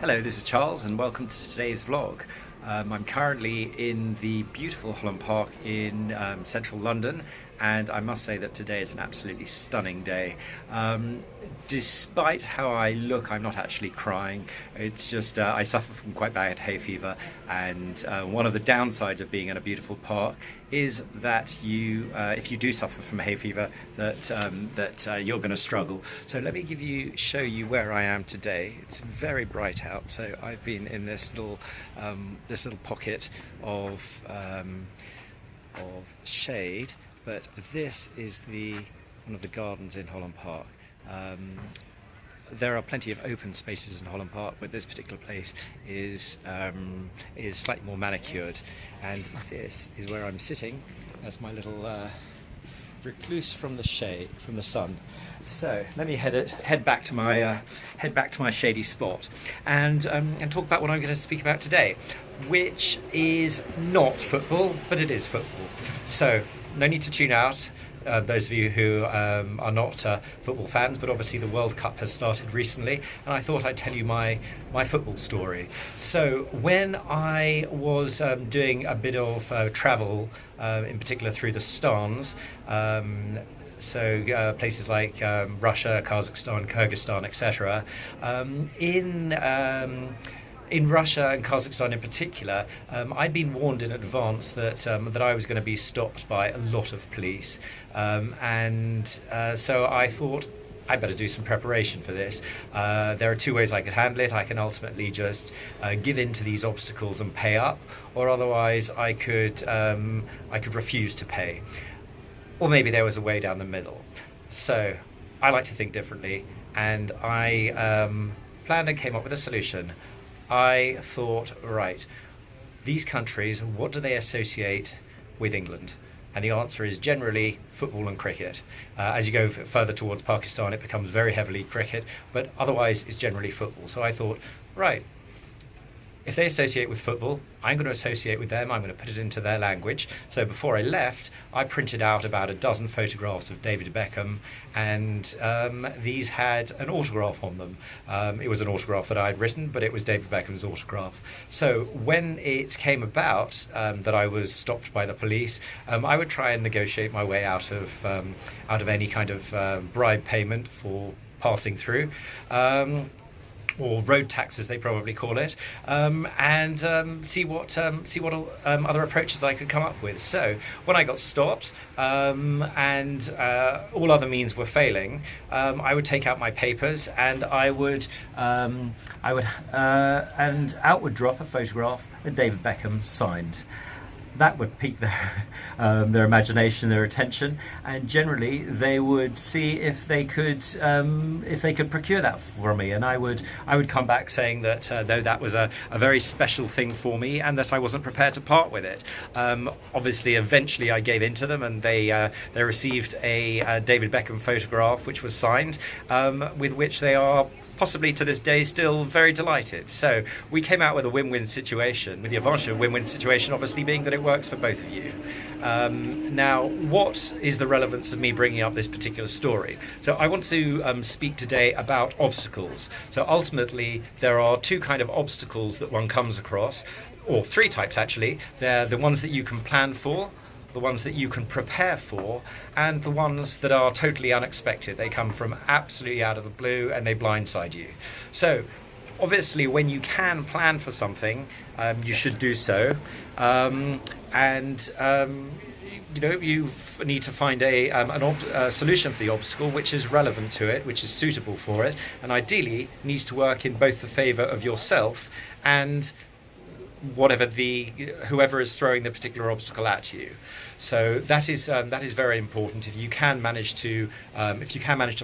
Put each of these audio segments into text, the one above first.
Hello, this is Charles and welcome to today's vlog. I'm currently in the beautiful Holland Park in central London, and I must say that today is an absolutely stunning day. Despite how I look, I'm not actually crying. It's just I suffer from quite bad hay fever, and one of the downsides of being in a beautiful park is that if you do suffer from hay fever, that you're going to struggle. So let me show you where I am today. It's very bright out, so I've been in this little pocket of shade. But this is one of the gardens in Holland Park. There are plenty of open spaces in Holland Park, but this particular place is slightly more manicured, and this is where I'm sitting as my little recluse from the sun. So let me head back to my shady spot and talk about what I'm going to speak about today, which is not football, but it is football. So no need to tune out. Those of you who are not football fans, but obviously the World Cup has started recently, and I thought I'd tell you my football story. So when I was doing a bit of travel, in particular through the Stans, places like Russia, Kazakhstan, Kyrgyzstan, etc. In Russia and Kazakhstan in particular, I'd been warned in advance that I was going to be stopped by a lot of police, so I thought I better do some preparation for this. There are two ways I could handle it. I can ultimately just give in to these obstacles and pay up, or otherwise I could refuse to pay, or maybe there was a way down the middle. So I like to think differently, and I planned and came up with a solution. I thought, right, these countries, what do they associate with England? And the answer is generally football and cricket. As you go further towards Pakistan, it becomes very heavily cricket, but otherwise it's generally football. So I thought, right, if they associate with football, I'm going to associate with them. I'm going to put it into their language. So before I left, I printed out about a dozen photographs of David Beckham, and these had an autograph on them. It was an autograph that I had written, but it was David Beckham's autograph. So when it came about that I was stopped by the police, I would try and negotiate my way out of any kind of bribe payment for passing through. Or road tax, as they probably call it, and see what other approaches I could come up with. So when I got stopped and all other means were failing, I would take out my papers and I would out would drop a photograph that David Beckham signed. That would pique their imagination, their attention, and generally they would see if they could procure that for me. And I would come back saying that though that was a very special thing for me, and that I wasn't prepared to part with it. Obviously, eventually I gave in to them, and they received a David Beckham photograph, which was signed, with which they are possibly to this day still very delighted. So we came out with a win-win situation, with the advantage of a win-win situation obviously being that it works for both of you. Now, what is the relevance of me bringing up this particular story? So I want to speak today about obstacles. So ultimately there are two kind of obstacles that one comes across, or three types actually. They're the ones that you can plan for, the ones that you can prepare for, and the ones that are totally unexpected. They come from absolutely out of the blue and they blindside you. So obviously when you can plan for something, you should do so, you need to find a solution for the obstacle which is relevant to it, which is suitable for it, and ideally needs to work in both the favour of yourself and whoever is throwing the particular obstacle at you. So that is very important if you can manage to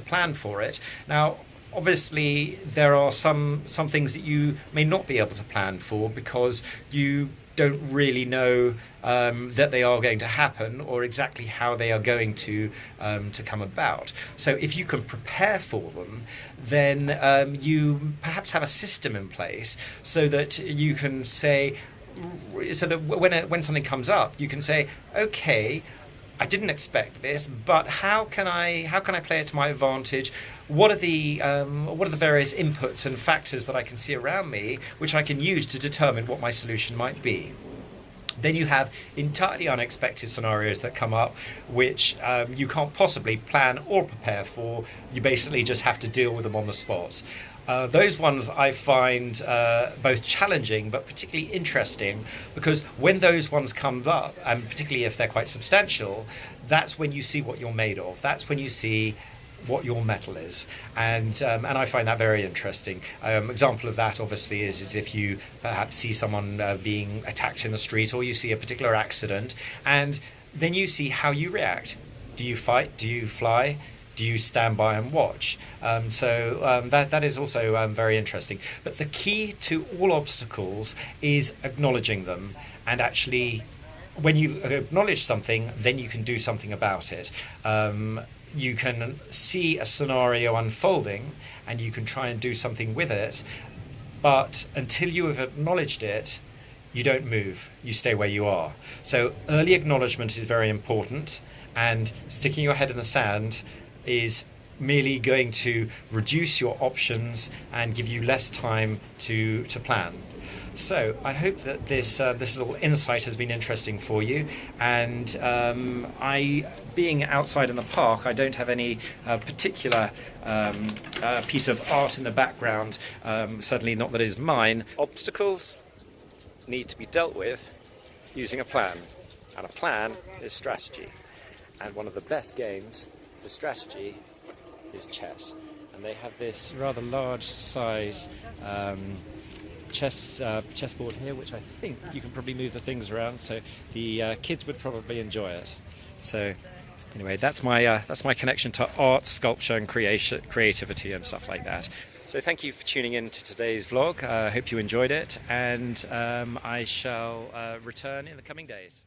plan for it. Now, obviously, there are some things that you may not be able to plan for because you don't really know that they are going to happen or exactly how they are going to come about. So if you can prepare for them, then you perhaps have a system in place so that you can say, so that when something comes up, you can say, okay, I didn't expect this, but how can I play it to my advantage? What are the various inputs and factors that I can see around me, which I can use to determine what my solution might be? Then you have entirely unexpected scenarios that come up, which you can't possibly plan or prepare for. You basically just have to deal with them on the spot. Those ones I find both challenging but particularly interesting, because when those ones come up, and particularly if they're quite substantial, that's when you see what you're made of. That's when you see what your metal is, and I find that very interesting. Example of that obviously is if you perhaps see someone being attacked in the street, or you see a particular accident, and then you see how you react. Do you fight? Do you fly? Do you stand by and watch? That is also very interesting. But the key to all obstacles is acknowledging them, and actually, when you acknowledge something, then you can do something about it. You can see a scenario unfolding and you can try and do something with it, but until you have acknowledged it, you don't move, you stay where you are. So early acknowledgement is very important, and sticking your head in the sand is merely going to reduce your options and give you less time to plan. So I hope that this little insight has been interesting for you, and being outside in the park, I don't have any particular piece of art in the background, certainly not that is mine. Obstacles need to be dealt with using a plan, and a plan is strategy, and one of the best games for strategy is chess, and they have this rather large size chessboard here, which I think you can probably move the things around, so the kids would probably enjoy it. So anyway, that's my connection to art, sculpture, and creativity and stuff like that. So thank you for tuning in to today's vlog. I hope you enjoyed it, and I shall return in the coming days.